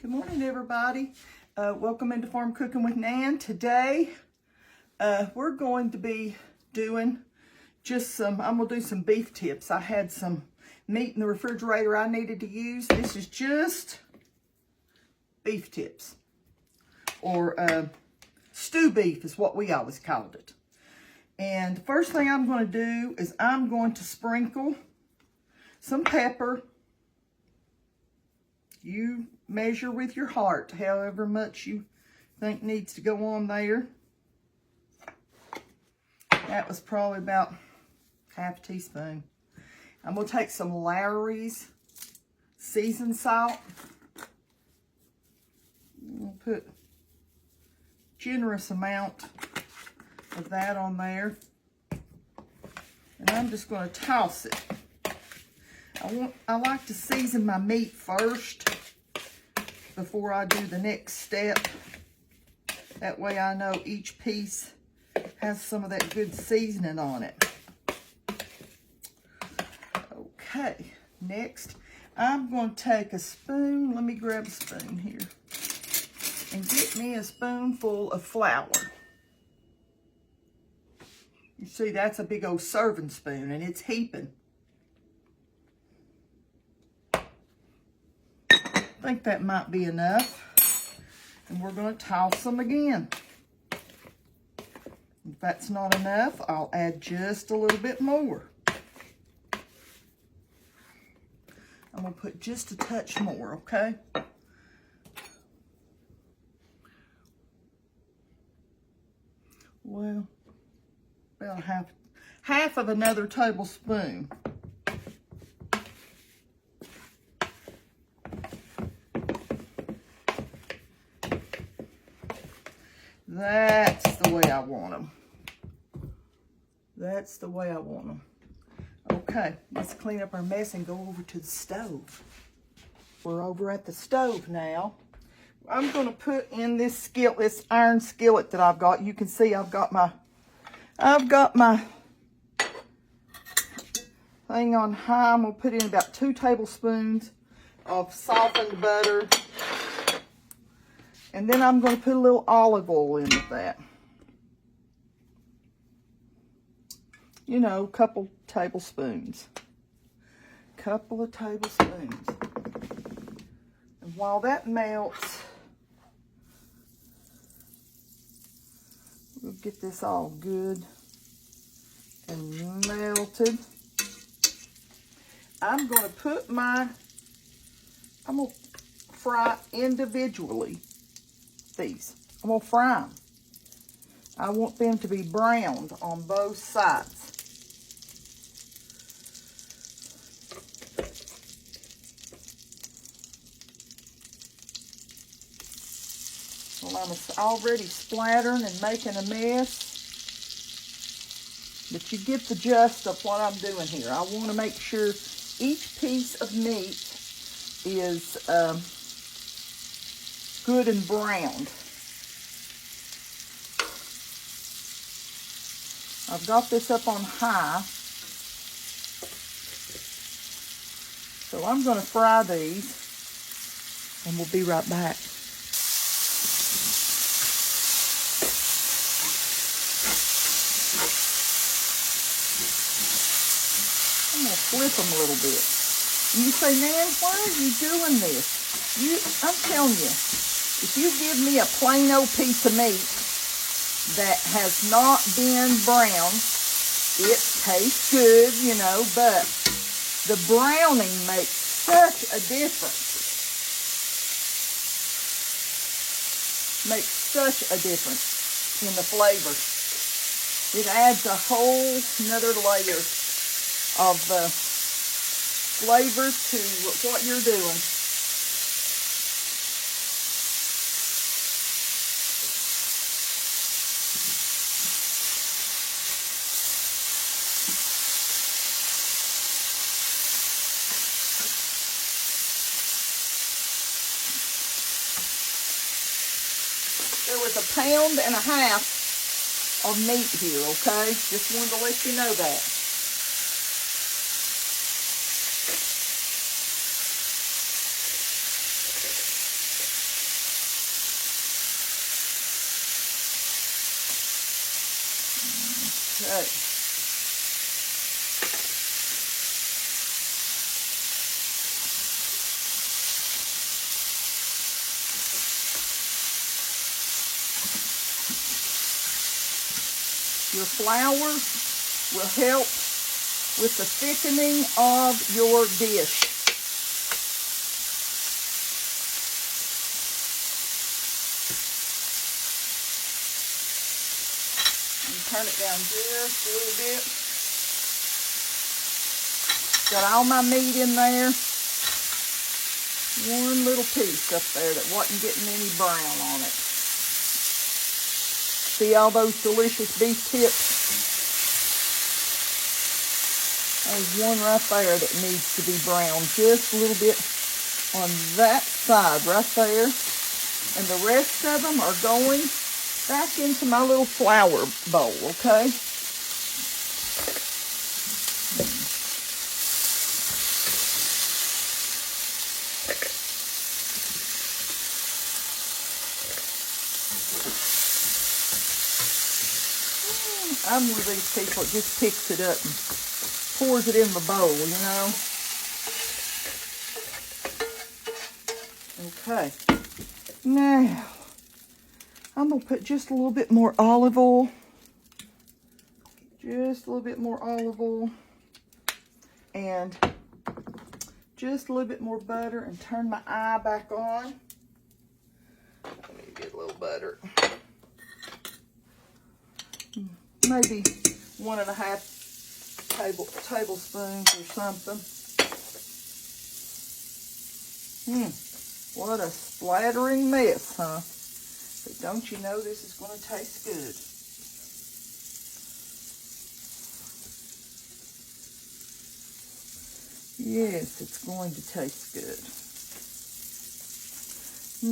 Good morning, everybody. Welcome into Farm Cooking with Nan. Today, we're going to be doing I'm going to do some beef tips. I had some meat in the refrigerator I needed to use. This is just beef tips, or stew beef is what we always called it. And the first thing I'm going to do is I'm going to sprinkle some pepper. You measure with your heart, however much you think needs to go on there. That was probably about half a teaspoon. I'm going to take some Lawry's seasoned salt. We'll put a generous amount of that on there. And I'm just going to toss it. I like to season my meat first before I do the next step. That way I know each piece has some of that good seasoning on it. Okay, next I'm going to take a spoon. Let me grab a spoon here and get me a spoonful of flour. You see, that's a big old serving spoon and it's heaping. I think that might be enough. And we're going to toss them again. If that's not enough, I'll add just a little bit more. I'm going to put just a touch more, okay? Well, about half of another tablespoon. That's the way I want them. That's the way I want them. Okay, let's clean up our mess and go over to the stove. We're over at the stove now. I'm going to put in this skillet, this iron skillet that I've got. You can see I've got my thing on high. I'm going to put in about 2 tablespoons of softened butter. And then I'm going to put a little olive oil in with that. You know, a couple tablespoons. Couple of tablespoons. And while that melts, we'll get this all good and melted. I'm going to fry individually. These. I'm going to fry them. I want them to be browned on both sides. Well, I'm already splattering and making a mess. But you get the gist of what I'm doing here. I want to make sure each piece of meat is good and browned. I've got this up on high. So I'm going to fry these and we'll be right back. I'm going to flip them a little bit. And you say, Nan, why are you doing this? I'm telling you, if you give me a plain old piece of meat that has not been browned, it tastes good, you know, but the browning makes such a difference. Makes such a difference in the flavor. It adds a whole nother layer of flavor to what you're doing. There was 1.5 pounds of meat here, okay? Just wanted to let you know that. Okay. Your flour will help with the thickening of your dish. And turn it down just a little bit. Got all my meat in there. One little piece up there that wasn't getting any brown on it. See all those delicious beef tips? There's one right there that needs to be brown just a little bit on that side right there. And the rest of them are going back into my little flour bowl, okay? I'm one of these people that just picks it up and pours it in the bowl, you know? Okay. Now, I'm going to put just a little bit more olive oil. Just a little bit more olive oil. And just a little bit more butter and turn my eye back on. Let me get a little butter. Maybe 1.5 tablespoons or something. What a splattering mess, huh? But don't you know this is going to taste good? Yes, it's going to taste good.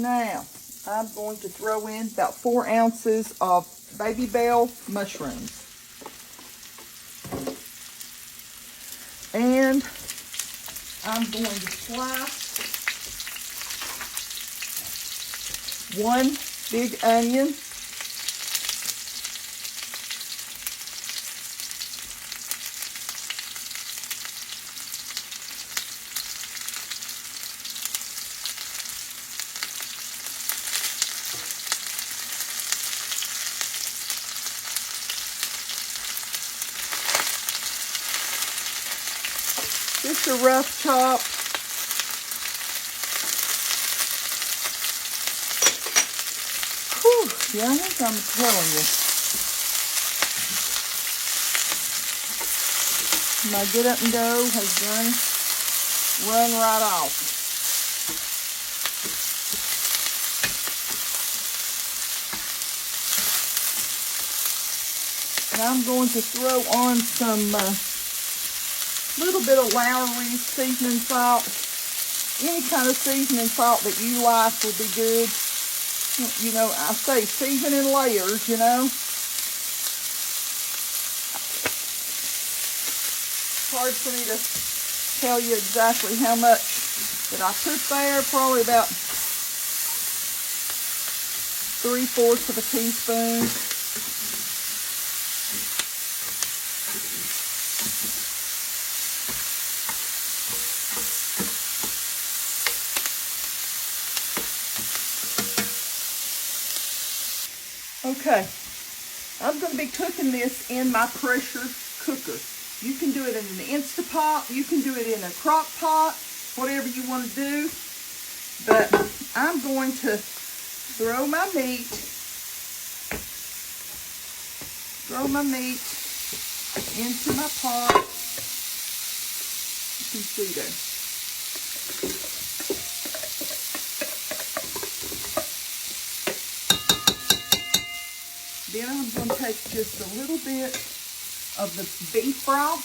Now, I'm going to throw in about 4 ounces of Baby Bell mushrooms. And I'm going to slice 1 big onion. Just a rough chop. Whew, yeah, I think I'm telling you. My get up and go has run right off. And I'm going to throw on some little bit of Lowry's seasoning salt. Any kind of seasoning salt that you like will be good. You know, I say season in layers, you know. It's hard for me to tell you exactly how much that I put there. Probably about 3/4 of a teaspoon. Okay, I'm going to be cooking this in my pressure cooker. You can do it in an Instapot, you can do it in a crock pot, whatever you want to do. But I'm going to throw my meat into my pot. You can see there. Then I'm going to take just a little bit of the beef broth,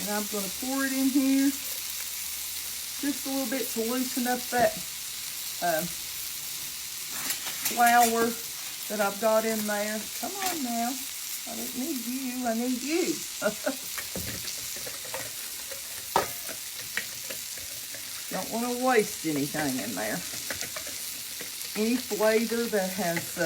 and I'm going to pour it in here, just a little bit to loosen up that flour that I've got in there. Come on now, I don't need you, I need you. Don't want to waste anything in there. Any flavor that has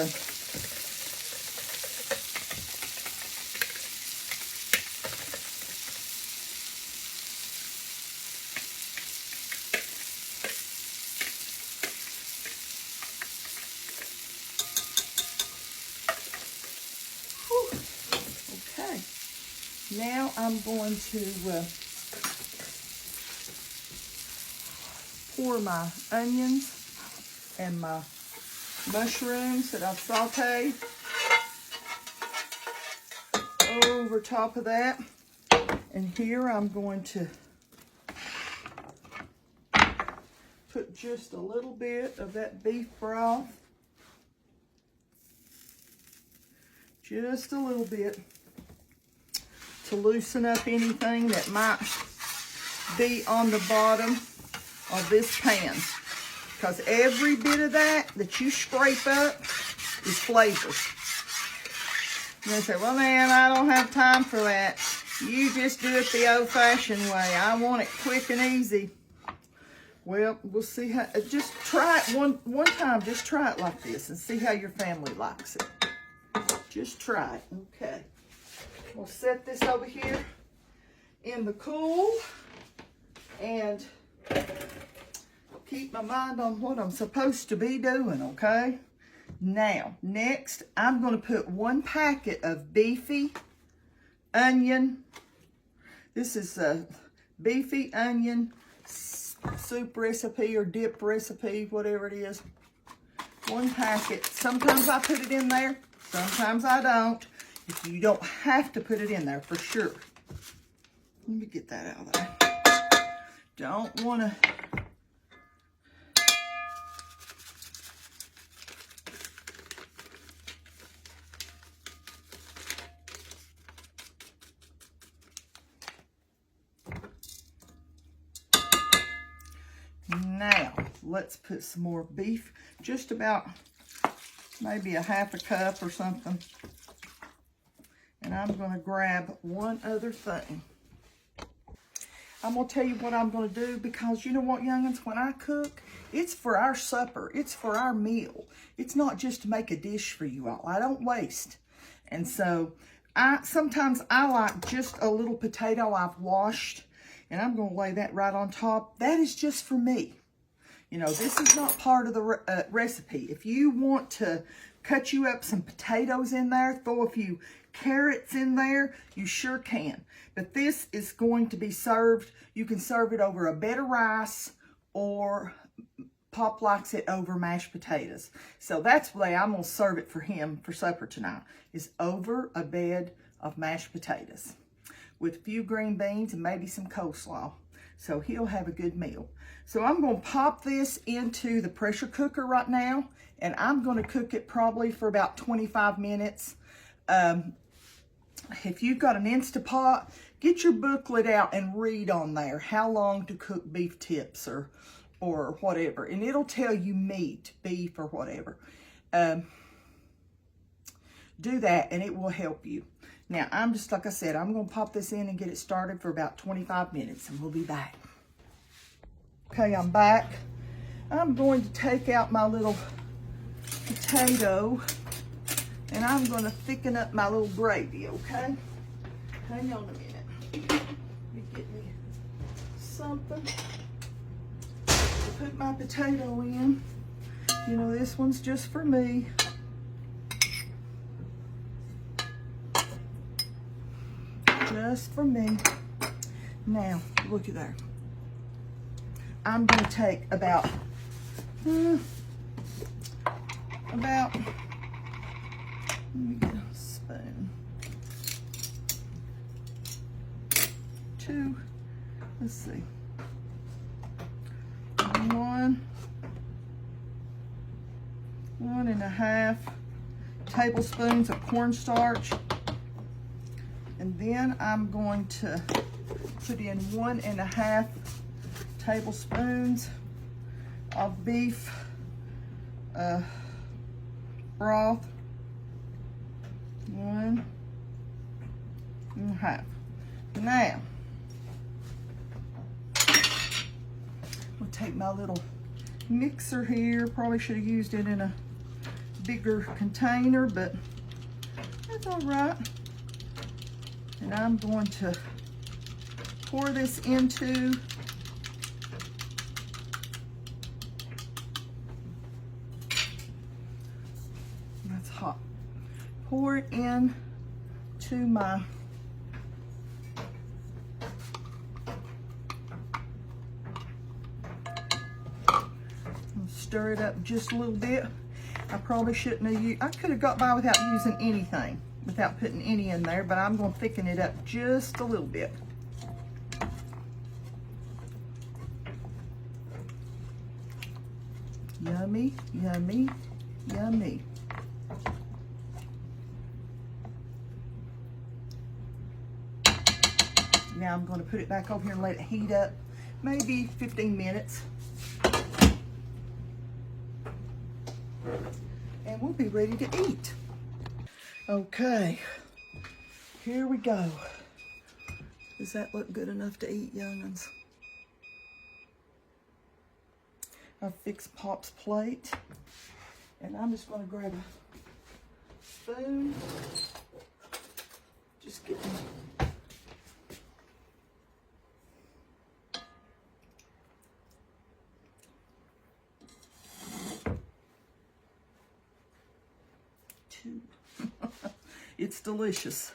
Now I'm going to pour my onions and my mushrooms that I've sauteed over top of that. And here I'm going to put just a little bit of that beef broth. Just a little bit to loosen up anything that might be on the bottom of this pan. Because every bit of that you scrape up is flavor. And they say, well, man, I don't have time for that. You just do it the old-fashioned way. I want it quick and easy. Well, we'll see how, just try it one time. Just try it like this and see how your family likes it. Just try it. Okay. We'll set this over here in the cool and keep my mind on what I'm supposed to be doing, okay? Now, next, I'm going to put 1 packet of beefy onion. This is a beefy onion soup recipe or dip recipe, whatever it is. 1 packet. Sometimes I put it in there. Sometimes I don't. If you don't have to put it in there, for sure. Let me get that out of there. Don't want to... Now, let's put some more beef. Just about maybe a 1/2 cup or something. And I'm going to grab one other thing. I'm going to tell you what I'm going to do, because you know what, young'uns, when I cook, it's for our supper. It's for our meal. It's not just to make a dish for you all. I don't waste. And so, sometimes I like just a little potato I've washed, and I'm going to lay that right on top. That is just for me. You know, this is not part of the recipe. If you want to cut you up some potatoes in there, throw a few carrots in there, you sure can. But this is going to be served. You can serve it over a bed of rice, or Pop likes it over mashed potatoes. So that's the way I'm going to serve it for him for supper tonight, is over a bed of mashed potatoes with a few green beans and maybe some coleslaw. So he'll have a good meal. So I'm going to pop this into the pressure cooker right now, and I'm going to cook it probably for about 25 minutes. If you've got an Instapot, get your booklet out and read on there how long to cook beef tips or whatever. And it'll tell you meat, beef, or whatever. Do that and it will help you. Now, I'm just, like I said, I'm going to pop this in and get it started for about 25 minutes, and we'll be back. Okay, I'm back. I'm going to take out my little potato, and I'm going to thicken up my little gravy, okay? Hang on a minute. Let me get me something to put my potato in. You know, this one's just for me. Just for me. Now, look at there. I'm going to take about, let me get a spoon. 2, let's see. 1.5 tablespoons of cornstarch. And then I'm going to put in 1.5 tablespoons of beef broth. 1.5. Now, we'll take my little mixer here. Probably should have used it in a bigger container, but that's all right. And I'm going to pour this into that's hot. Pour it in to my stir it up just a little bit. I probably shouldn't have used, I could have got by without using anything, without putting any in there, but I'm going to thicken it up just a little bit. Yummy, yummy, yummy. Now I'm going to put it back over here and let it heat up, maybe 15 minutes. And we'll be ready to eat. Okay, here we go. Does that look good enough to eat, young'uns? I've fixed Pop's plate, and I'm just going to grab a spoon. Just get me. It's delicious.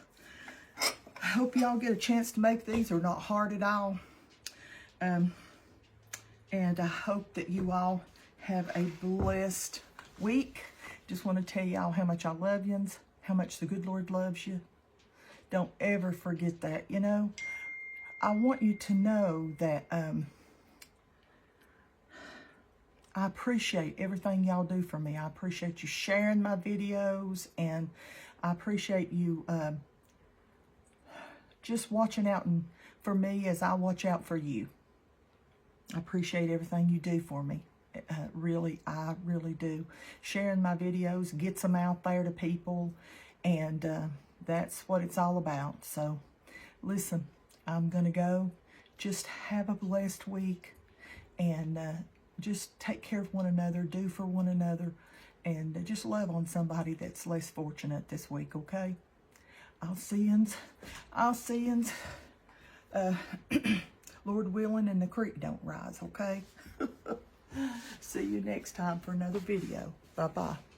I hope y'all get a chance to make these. They're not hard at all. And I hope that you all have a blessed week. Just want to tell y'all how much I love yous, how much the good Lord loves you. Don't ever forget that, you know. I want you to know that I appreciate everything y'all do for me. I appreciate you sharing my videos, and I appreciate you just watching out for me as I watch out for you. I appreciate everything you do for me. Really, I really do. Sharing my videos gets them out there to people, and that's what it's all about. So, listen, I'm going to go. Just have a blessed week, and just take care of one another, do for one another, and just love on somebody that's less fortunate this week, okay? I'll see yous. I'll see yous. Lord willing, and the creek don't rise, okay? See you next time for another video. Bye-bye.